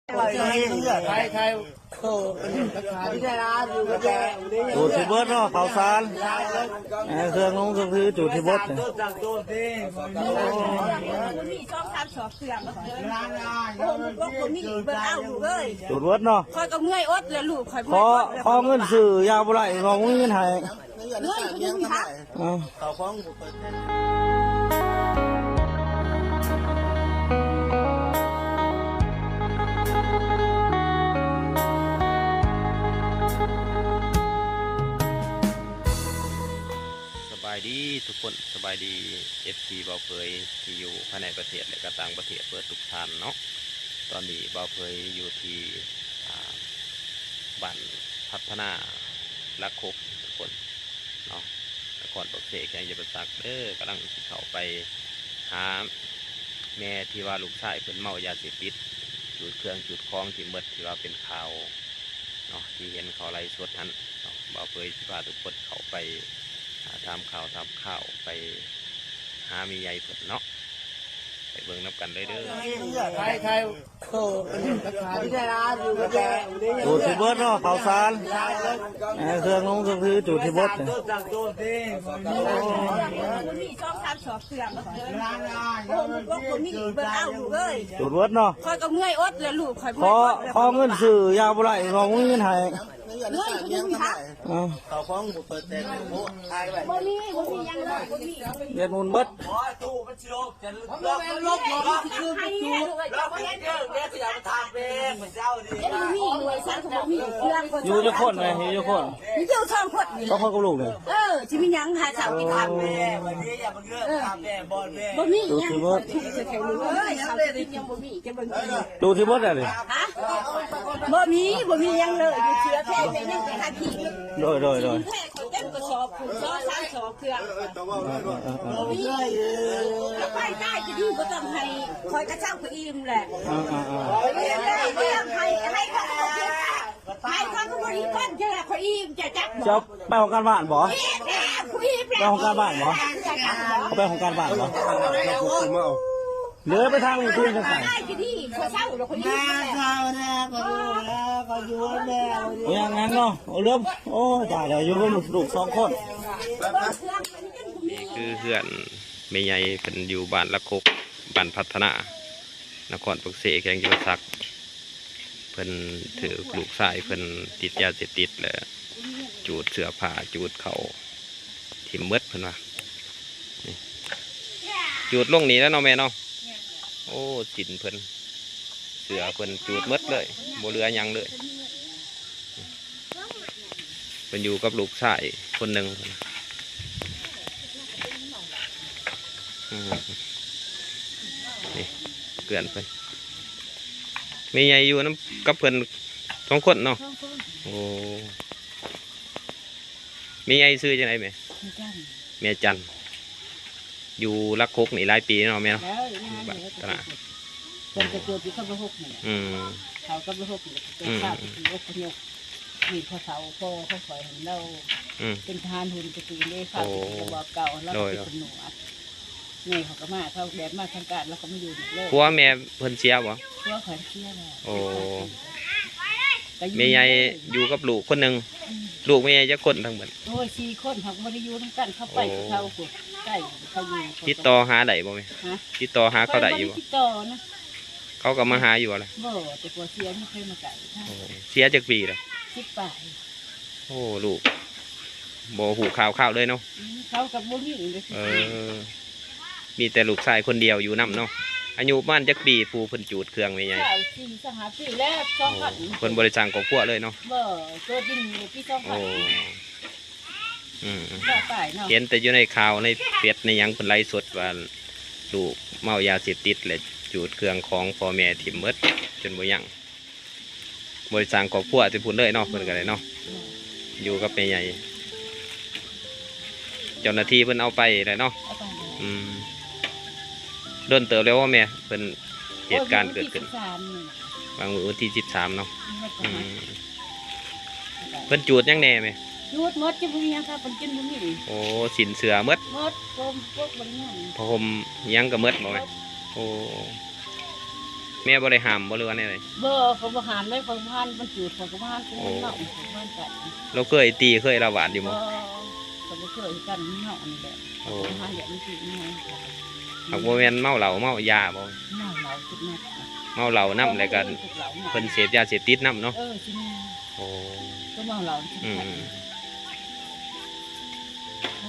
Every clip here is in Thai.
จุดที่เบิร์ดเนาะเผาซานเครื่องนุ่งเครื่องถือจุดที่เบิร์ดมีช่องทำสอบเสื่อมมีเบอร์เอาลูกเอ้ย จุดเบิร์ดเนาะคอยก็เมื่อยอดแล้วลูกคอยขอเงินสื่อยาวบ่ไรรองเงินให้เมื่อยก็ยังทักสบายดีทุกคนสบายดี FC เบาเผยที่อยู่ภายในประเทศและก็ต่างประเทศเปิดทุกท่านเนาะตอนนี้เบาเผยอยู่ที่บ้านพัฒนาลักคกทุกคนเนาะนครปฐมแข่งยาประสักกำลังเข้าไปหาแม่ที่ว่าลูกชายเป็นเมายาเสพติดจุดเครื่องจุดคล้องที่เมื่อที่ว่าเป็นข่าวเนาะที่เห็นเขาไล่สดนั้นเบาเผยที่พาทุกคนเข้าไปทำข่าวไปหามีใหญ่เพิ่นเนาะไปเบิ่งนับกันเลยเด้อจุดที่เบิร์ดเนาะเผาซานเครื่องนุ่งเครื่องถือจุดที่เบิร์ดมีช่องทำสอบเสื่อมมีเบอร์เอาลูกเอ้ยจุดเบิร์ดเนาะคอยก็เมื่อยอดแล้วลูกคอยขอเงินสื่อยาวบ่ไรรองเงินให้เมื่อยก็ยังทักเขาฟ้องเปิดเต็มโอ้ทายไปบ่มียังเลยบ่มีเรียนมูลเบิดตู้มันชิโร่จะลบให้ลูกเอ้ยบ่เห็น เดี๋ยวจะทำเป็นเหมือนเจ้าดิ บ่มีหน่วยสารบ่มีเครื่องก็ อยู่จะคนไหมอยู่จะคน มีเจ้าช่องคนนี่ ต้องคนกับลูกเลยสิมีหยังหาสาวที่ทำ แม่วันนี้อย่ามาเลือกทำแม่บอลแม่ บ่มีหยังจะแข่งลูกเอ้ยสาวที่ยังบ่มีจะเบิ่ง ดูที่เบิร์ดอะไร ฮะบ่มียังเลยอยู่เชื้อแท้ไปยังไปหาขี้โดยแท้คนเต็มกระสอบผู้ซ้อสามสอบเครื่องบ่มีแล้วไปได้จะดีบ่ต้องให้คอยกระเจ้าก็อิ่มแหละเรื่องให้เขาให้เขาก็บ่ดีก่อนจะเขาอิ่มจะจักจะไปของการบ้านบ่ไปของการบ้านบ่ไปของการบ้านบ่เดี๋ยวไปทางอื่นกันใส่อย่างนั้นเนาะเริ่มโอ้ตายแล้วอยู่กับลูก2 คนนี่คือเพื่อนแม่ใหญ่เป็นอยู่บ้านละคกบ้านพัฒนานครปฐมแข่งยาสักเพิ่นถือลูกชายเพิ่นติดยาเสพติดแล้วจูดเสื้อผ้าจูดเขาทิ่มเมดเพิ่นว่าจูดลงนี้แล้วเนาะแม่เนาะโอ้จินเพิ่นเสือเพิ่นจูดมดเลยบ่เหลือยังเลยเพิ่นอยู่กับลูกชายคนหนึ่งนี่เกลื่อนเพิ่นมีใหญ่อยู่น้ำกับเพิ่น2 คนเนาะโอ้มีใหญ่ซื้อจังไดแม่แม่จันอยู่ลักคกนี่หลายปีเนาะแม่เนาะตลาดคนจะเกิดที่ข้าวบะฮกนี่เขาข้าวบะฮกนี่เป็นข้าวที่ยกขยกมีข้าวเสาพ่อข้าวฝอยของเราเป็นทานหุ่นกระตือเลยข้าวที่บอกเก่าแล้วเป็นหนูนี่เขาก็มาเขาแดดมาทางการแล้วก็ไม่อยู่เลยผัวแม่เพิ่นเสียบ่ผัวเพิ่นเสียแล้วโอ้แม่ใหญ่อยู่กับลูกคนหนึ่งลูกแม่ใหญ่จะคนทั้งหมดโอ้ย4 คนเขาไม่ได้อยู่ทั้งกันเขาไปเขาใกล้เขาอยู่ติดต่อหาได้บ่แม่ติดต่อหาเขาได้อยู่บ่ติดต่อนะเขาก็มาหาอยู่อะไรบ่แต่ผัวเสียไม่เคยมาไกลเสียจากปีเลย10 ปีโอ้ลูกบ่หูข่าวเลยเนาะเขากับบ่มีเลยมีแต่ลูกชายคนเดียวอยู่นำเนาะอายุบ้านจักปีปูเพิ่นจูดเครื่องไม่ใหญ่4-5 ปีแล้ว2 เพิ่นบริจาคครอบครัวเลยเนาะบ่ตัวดินปี2 โอ้เห็นแต่อยู่ในข่าวในเฟซในยังเพิ่นไลฟ์สดว่าลูกเมายาเสพติดและจูดเครื่องของพ่อแม่ถิ่มเบิดจนบ่ยังบริจาคครอบครัวที่พูดเลยเนาะเพิ่นก็ได้เนาะอยู่กับแม่ใหญ่เจ้าหน้าที่เพิ่นเอาไปเลยเนาะโดนเติบแล้วว่าแม่เป็นเหตุการณ์เกิดขึ้นบางวันที่13เนาะเพิ่นจูดยังแน่ไหมจูดมดจะบ่มียังครับเป็นกินบ่มีโอ้สินเสือมดพวกบริงานผมยังกับมดบ่แม่โอ้ แม่บ่ได้ห้ามบ่หรือว่าแนวใด บ่เขาบ่หานได้ของบ้านมันจุดของบ้านของเนาะของบ้านกัน เราเคยตีเคยระบาดอยู่บ่ บ่ก็บ่เคยกันเนาะนี่แหละ โอ้ บ้านอย่างนี้สิเนาะ หากบ่แม่นเมาเหล้าเมายาบ่ เมาเหล้าคิดแม่ เมาเหล้านำแล้วก็เพิ่นเสพยาเสพติดนำเนาะ สิแม่ โอ้ ก็เมาเหล้า อืม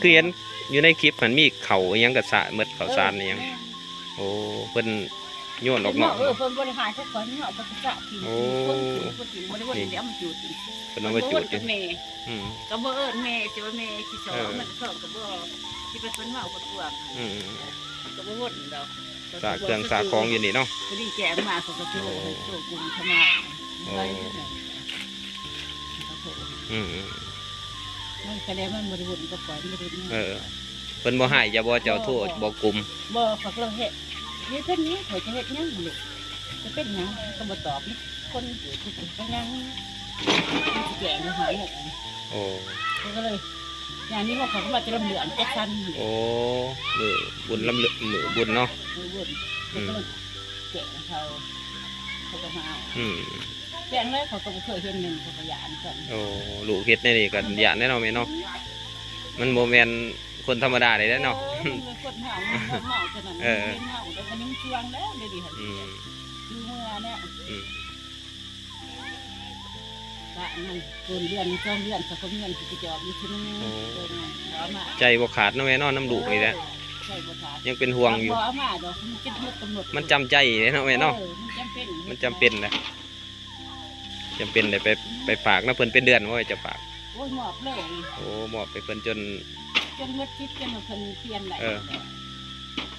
คือเห็นอยู่ในคลิปมันมีเข่าอิหยังกับสะเมดเข่าสารอิหยังโอ้เพิ่นโยนออกนอก เพิ่นบริหารเขาก่อนเนาะเพิ่นจะกินคนกินบ่ได้ว่าเดี๋ยวมันจุด เพิ่นเอามาจุดอยู่ แม่ อืม ก็บ่เอิ้นแม่สิว่าแม่สิสอนมันเพิ่มก็บ่สิเป็นเพิ่นเมาคนกวาง อืม ก็บ่วนดอก สาเครื่องสาของอยู่นี่เนาะ พอดีแกมาเขาก็สิให้ตัวกลุ่มเข้ามาไป อืม มันก็ได้มันบ่ได้วนก็ปล่อยมันบ่ได้ เออเพิ่นบ่ให้จะบ่เจ้าโทษบ่กลุ่ม บ่เขาก็เฮ็ดนี่เป็นนี้เขาจะเฮ็ดหยังลูกจะเป็นหยังก็บ่ตอบคนอยู่ที่เป็นหยังแกงหาหมก โอ้ ก็เลยอย่างนี้ว่าเขาก็มาจะลำเหลืองจะสั้น โอ้มือบุญลำลึกมือบุญเนาะ วนก็เลยแกะเขาก็มาเอา อืม แกงเลยเขาก็เคยเห็นหนึ่งเขาก็ยานกัน โอ้ลูกเฮ็ดในนี่ก็ยานแน่เนาะแม่เนาะมันบ่แม่นคนธรรมดาได้เนาะ คนเมาคนเมาขนาดนั้นเมาแล้วมันยังช่วงแล้วเดี๋ยวดิค่ะ อืม คือเมื่อเนี่ย อืม ก็นั่นเกินเดือน2 เดือนเขาก็เงินสิจอบอยู่ที่นึงเอามา ใจบ่ขาดเนาะแม่เนาะน้ำลูกนี่แหละ ใช่บ่ขาด ยังเป็นห่วงอยู่ เอามาดอกมันจะกำหนด มันจำใจเลยเนาะแม่เนาะ มันจำเป็น มันจำเป็นนะจำเป็นเลยไปฝากนะเพิ่นเป็นเดือนว่าจะฝาก โอ้ยหมอบเลย โอ้มอบไปเพิ่นจน จนเมื่อคิดจนเพิ่นเปลี่ยนไหล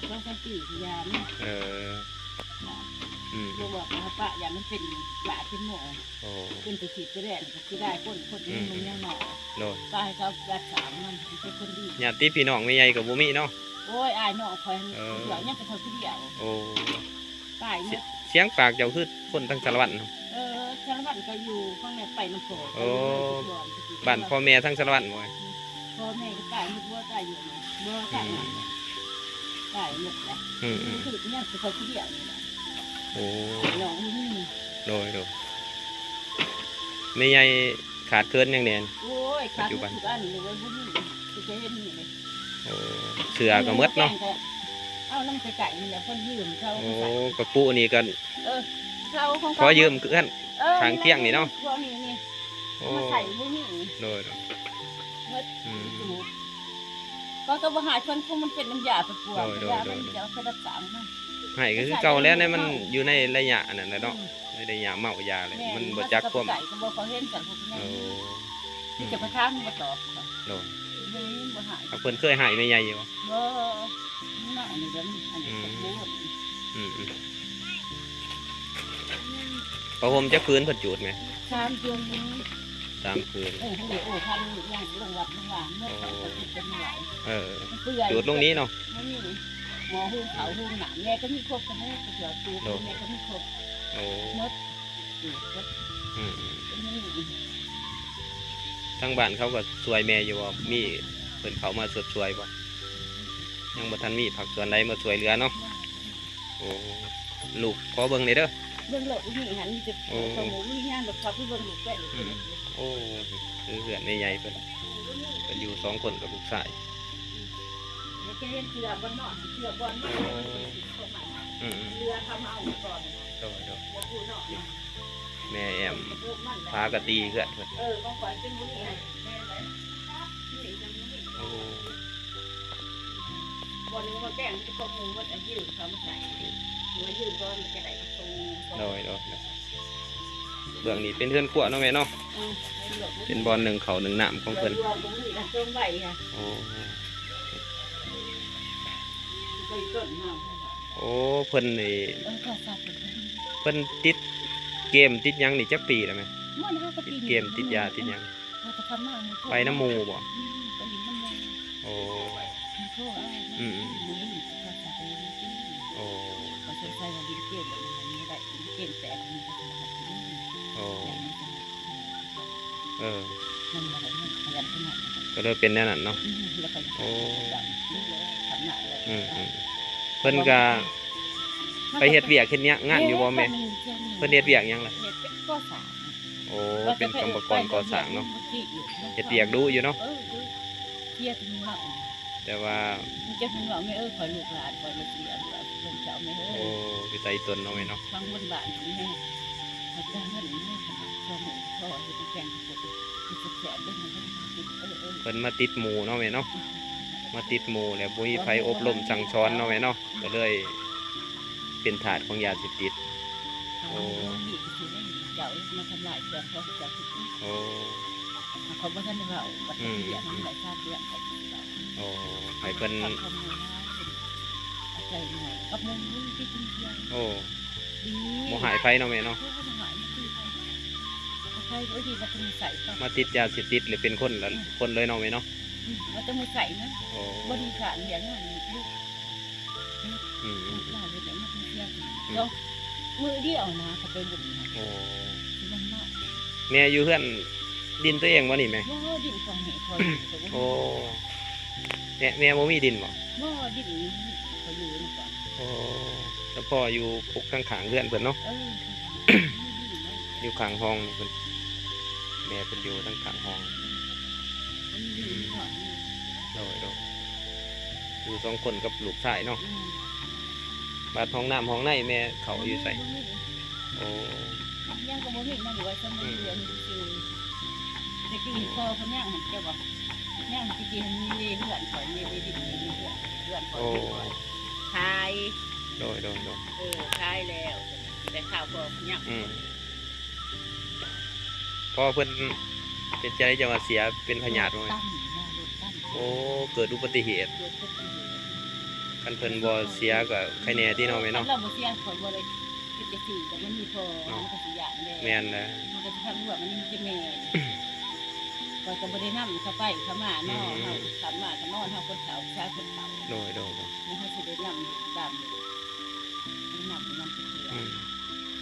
เราสันติยานี่ เอออืม เราบอกว่าป้ายามันเป็นหลาเป็นหมอ โอ้ เป็นตัวฉีดตัวแดงก็คือได้คนนี้มันยังหนอ โดน ตายเขารักษามันเป็นคนดี ญาติพี่น้องไม่ใหญ่กับบ่มีเนาะ โอ้ยอายหนอคอยเดี๋ยวยังเป็นคนเดียว โอ้ ตายเนี่ย เสียงปากเจ้าคือคนทั้งสารวัตรเนาะ ชาละวันก็อยู่ข้างในไปน้ำโข บ้านพ่อแม่ทั้งสารวัตรบ่ พ่อแม่ก็ตายหมดว่าตายอยู่เนี่ยบ่ตายตายหมดแหละ อืม คือยังเป็นคนเดียวนี่แหละ โอ้ น้องนี่ โดยไม่ใหญ่ขาดเคินอย่างเด่น โอ้ยขาดทุกอันเลยว่าบุญคือจะเห็นนี่เลย โอ้เสือก็หมดเนาะ เอาน้ำไก่นี่แหละคนยืมเขา โอ้กระปุนี่ก็ เขาของ ขอยืมเพื่อน ทางเที่ยงนี่เนาะ พวกนี้นี่ โอ้ มาใส่บุญนี่ โดย เมื่อ อืม จูบก็กระหายคนคงมันเป็นน้ำยาไปปวดยามันจะเอาไปรักษามัน ให้ก็คือเก่าแล้วเนี่ยมันอยู่ในระยะอันนั้นแหละเนาะในระยะเมายาเลยมันบ่จักความ ใส่ก็บอกเขาเห็นกันพวกนี้ โอ้ ที่จะไปทางมาตอบ โดย นี่บ่หาย เพิ่นเคยให้แม่ใหญ่อยู่บ่ บ่น่าอันนี้เดี๋ยวอันนี้ก็รู้ อืมพอผมจะคืนเพิ่นจูดไหม 3 เดือนนี้ 3 คืน โอ้โหท่านยังลงวัดลงวางเมื่อเขาจะเป็นหลาย เออ เปื่อย จูดลงนี้เนาะ ไม่มีหมอหูเขาหูหนังแม่ก็มีครบกันแม่ก็เดี๋ยวตูแม่ก็มีครบ โอ้ มดอยู่ก็ อืม นี่ ทั้งบ้านเขาก็ช่วยแม่อยู่บ่มีเพิ่นเขามาสดช่วยบ่ยังบ่ทันมีผักสวนใดมาช่วยเหลือเนาะโอ้ลูกขอเบิ่งหน่อยเด้อ เรื่องโลกนี่หันจะสมุนนี่งานแบบพอพี่เบิ่งลูกแก่ลูก โอ้คือเหือนใหญ่ๆเพิ่นอยู่2 คนกับลูกชาย จะเห็นเสือบนนอนเสือบนนอน อืม เรือทำเอาก่อน โดย แล้วผู้นอน แม่แอมพากะตีเพื่อนเพิ่น ก็ขวัญเป็นมุ้งไง โอ้ วันนึงมาแกงที่ข้อมูลว่าจะยืดเขามาใส่หัวยืดก็จะได้ตรง โดยเบื้องนี้เป็นเพื่อนขวเนาะแม่เนาะเป็นบอลหนึ่งเขาหนึ่งน้ำของเพิ่น รวมตรงนี้นะต้นใบค่ะ โอ้ ไปต้นเมา โอ้เพิ่นนี่ ก็สับ เพิ่นติดเกมติดหยังนี่จักปีแล้วไหม มันก็ ติดเกมติดยาติดหยัง จะทำมา ไปน้ำหมูบ่ ไปดินน้ำมู โอ้ โซ่เอาก็สับไป โอ้ ก็ใช้ใช้ดินเกมแบบนี้ได้ดินเกมแตกมันก็ทำให้ โอ้เออ มันอะไรมันขยันขนาด ก็เลยเป็นแน่นั่นเนาะ แล้วก็โอ้ทำหนักเลย เพิ่นก็ ไปเฮ็ดเวียกเฮ็ดเนี้ยงานอยู่บ่แม่เพิ่นเฮ็ดเวียกหยังล่ะ เฮ็ดเป็นก่อสร้าง โอ้เป็นกรรมกรก่อสร้างเนาะเฮ็ดเวียกดูอยู่เนาะ เที่ยถึงเนาะ แต่ว่า มันจะเป็นว่าไม่ขอลูกหลานขอลูกเลี้ยงว่าเพิ่นเจ้าไม่ โอ้อยู่ใต้ต้นเนาะแม่เนาะ ฟังบนบ้านนี่แม่อาจารย์เพิ่นนี่ขนาดพ่อหมู่พ่อเฮ็ดแข่งกับคนที่จะแสบด้วยมันติดเพิ่นมาติดหมู่เนาะแม่เนาะมาติดหมู่แล้วบ่มีไผอบรมสั่งสอนเนาะแม่เนาะก็เลยเป็นทาสของยาเสพติด โอ้ดีคือได้เจ้ามาทำลายเครื่องเขาเจ้าสิ โอ้ เขาบ่ทันได้เว้าบัดนี้เดี๋ยวมันหลายชาติเรื่องเขาสิเว้า โอ้ให้เพิ่น ทำคำนี้นะอาศัยหน่อยกับมึงที่จริงเดียว โอ้ ดี บ่หายไผเนาะแม่เนาะ หายไม่ดีใครก็ดีมันจะมีใส่ป่ะ มาติดยาเสพติดหรือเป็นคนละคนเลยเนาะแม่เนาะ มันจะมีใส่นะ โอ้ บริการเลี้ยงงานลูก อืม หลานเลยแต่ไม่เที่ยวแล้วมือเดียวนะเขาไปบุญนะ โอ้ มันมาก แม่อยู่เฮือนดินตัวเองบ่นี่แม่ ว่าดินของเหตุคอย โอ้แม่บ่มีดินบ่ ว่าดินเขาอยู่นี่ก่อน โอ้แล้วพ่ออยู่ปกข้างๆเฮือนเพิ่นเนาะอยู่ข้างห้องนี่เพิ่นแม่เพิ่นอยู่ทางข้างห้องโดยอยู่สองคนกับลูกชายเนาะบาดห้องน้ำห้องในแม่เขาอยู่ใส่โอ้ ย่างก็บ่มีนั่นอยู่ไว้สมัยเรียนคือจะกินพ่อเขาย่างหันเจ้าบ่ย่างจริงๆมีเลือดข่อยมีดินมีเลือดข่อยทาย โดย ทายแล้วแต่ข้าวพ่อย่าง พ่อเพิ่นเป็นใจจะมาเสียเป็นพยาธิบ่แม่โอ้เกิดอุบัติเหตุคันเพิ่นบ่เสียก็ใครแน่ที่เนาะแม่เนาะ เราบ่เสียข่อยบ่ได้คิดจะซื้อแต่มันมีพอมันก็สิยากแน่ แม่นนะ มันก็สิทำว่ามันจะแม่ก็บ่ได้นำเข้าไปเข้ามาเนาะเฮาเข้ามาก็นอนเฮาคนเฒ่าชายคนเฒ่า โดย เฮาสิได้นำตามนำมันสิ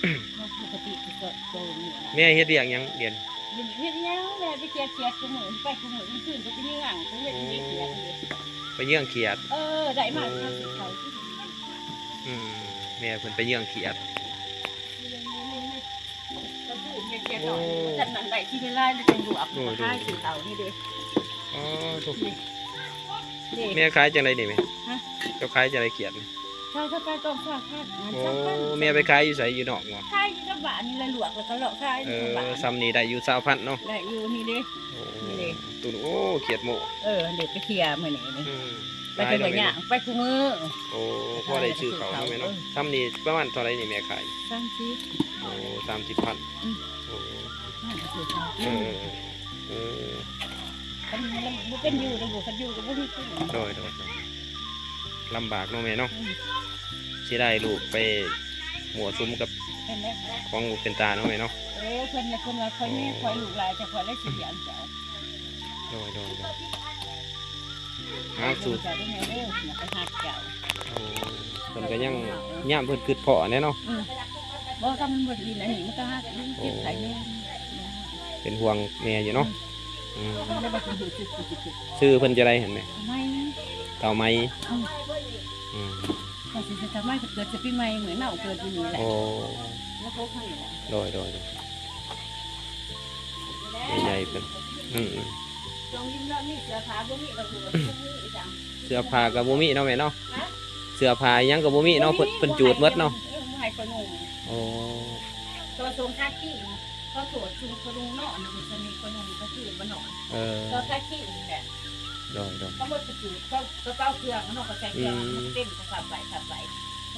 เถื่อปกติก็โตนี่นะ แม่เฮ็ดเวียกหยังเรียน เฮ็ดยังแม่ไปเกียดกูมื้อไปกูมื้อขึ้นก็ไปย่างก็เฮ็ดเกียด ไปเยื่องเขียด ได้มาเท่าสิเขา แม่เพิ่นไปเยื่องเขียด ก็ดูเกียดหน่อยจัดหนังได้ที่เวลาจะจังหวะค่ายสิเต่านี่เด้ อ๋อถูกแม่ขายจังไดนี่แม่เจ้าขายจังไดเขียดนี่ ข้าวถ้าไปต้องฝากค่า โอ้แม่ไปขายอยู่ไสอยู่นอกบ่ ค่ายอยู่กับบ้านนี่ละหลวกแล้วก็เลาะค่ายอยู่บ้าน ซ้ำนี่ได้อยู่20,000เนาะ ได้อยู่นี่เด้ ตุนโอ้เขียดหมู เด็กไปเที่ยวมื้อนี้นี่ ไป ขาย เป็น เนาะ แบบ แม่ เนี้ย เนาะ ไปกูมือ โอ้พ่อได้ซื้อเขาวเนาะแม่เนาะซ้ำนี่ประมาณเท่าไหร่นี่แม่ขาย สร้างชี โอ้30,000โอ้ น่าจะถูกต้อง เออ มันเป็นอยู่ระบบกันอยู่กับพวกนี้ขึ้น โดยลำบากเนาะแม่เนาะสิได้ลูกไปหัวซุ้มกับ เป็นไง ของลูกเป็นตาเนาะแม่เนาะ คนละคนละคนนี้คอยลูกหลานจะคอยได้สิอย่างเจ้า โดยหาสูตร จะได้ไงเด้อไปหาเจ้า เพิ่นก็ยังย่ามเพิ่นคิดเพาะแน่เนาะ บอกถ้ามันบดดินอันนี้มันก็หากินไข่แม่ เป็นห่วงแม่อยู่เนาะ มันได้มาเป็นอยู่จุด ชื่อเพิ่นจะได้เห็นไหม ไม่ เต่าไม้ พอสิจะทำไมเกิดจะปีใหม่เหมือนเน่าเกิดที่นี่แหละ โอ้ แล้วเขาให้แหละ โดยใหญ่ๆเพิ่นตรงยิ้มแล้วนี่เสือผาบ่มีเราดูนี่จัง เสื้อผ้ากับบ่มีเนาะแม่เนาะเสื้อผ้าหยังกับบ่มีเนาะเพิ่นจูดหมดเนาะ ให้คนงง โอ้ ตัวทรงคากี้เขาตรวจชุมคนงนอนมันจะมีคนงก็คือมันนอน ตัวคากี้นี่แหละ โดย เขาหมดกระจุกเขาเป้าเครื่องเขาก็ใส่เครื่องเต็มก็ขับไป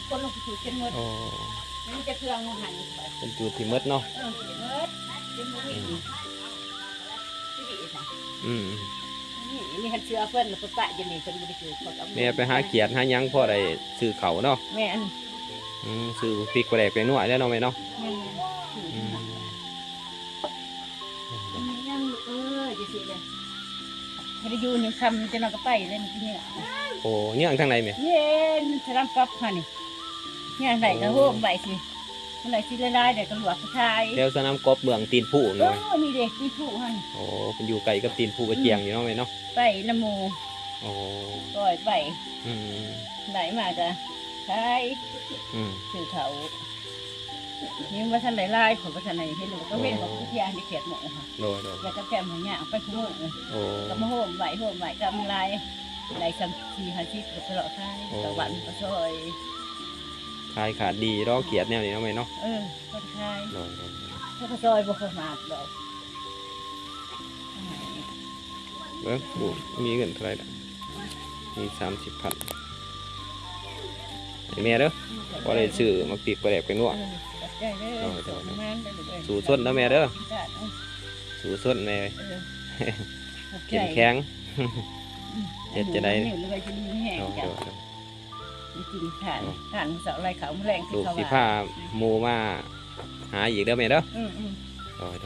คนลงกระจุกเป็นหมด โอ้ นี่จะเครื่องหันไป เพิ่นจูดที่หมดเนาะ เป็นหมดเป็นหมดที่ดีนะนี่หันเชือเพิ่นแล้วก็ปะจะนี่เพิ่นบ่ได้คือเขา แม่ไปหาเขียดหาหยังพอได้ซื้อเขาวเนาะ แม่น ซื้อพริกปลาแดกไปนวดแล้วเนาะแม่เนาะ แม่ยังจะสิเลยให้ได้อยู่นี่คำจะนอนก็ไปเลยนี่เนี่ย โอ้เนี่ยทางไหนแม่ เย็นสลับกับค่ะนี่เนี่ยไหนก็โหมไหวสิมันไหนสิละลายเดี๋ยวก็หลวกสุดท้าย แถวสนามกบเมืองตีนผู้เนาะ นี่เด็กที่ผู้หัน โอ้เป็นอยู่ไกลกับตีนผู้กระเจียงอยู่เนาะแม่เนาะ ไปน้ำมู โอ้ ปล่อยไป อืม ไหนมาจ้ะ ขายซื้อเขานี่ว่าท่านไล่ๆของว่าท่านไหนเห็นหนูก็เว้นของทุกอย่างที่เขียนหมดค่ะ โดย แล้วก็แกมหัวหน้าไปคุ้มเลย โอ้ ก็มาโหมไหวกำไรไหลซ้ำทีหันที่ตลอดท้ายตะวันก็ซอย ขายขาดดีรอเกียรติแนวนี้เนาะแม่เนาะ คนขาย โดย ถ้าก็ซอยบ่ประมาทดอก เบิ่งดูมีเงินเท่าไหร่ล่ะมี30,000ให้แม่เด้อบ่ได้ซื้อมาปีกไปแดกไปนัว ได้เลยแม่ได้เลย สู่ส้นเด้อแม่เด้อสู่ส้นแม่กินแข็งเฮ็ดจะได้ เลยจะดีแห้งจ้ะกินทานเสาไรเขาแรง ลูกสิพาหมู่มาหาอีกเด้อแม่เด้อ อืม โดย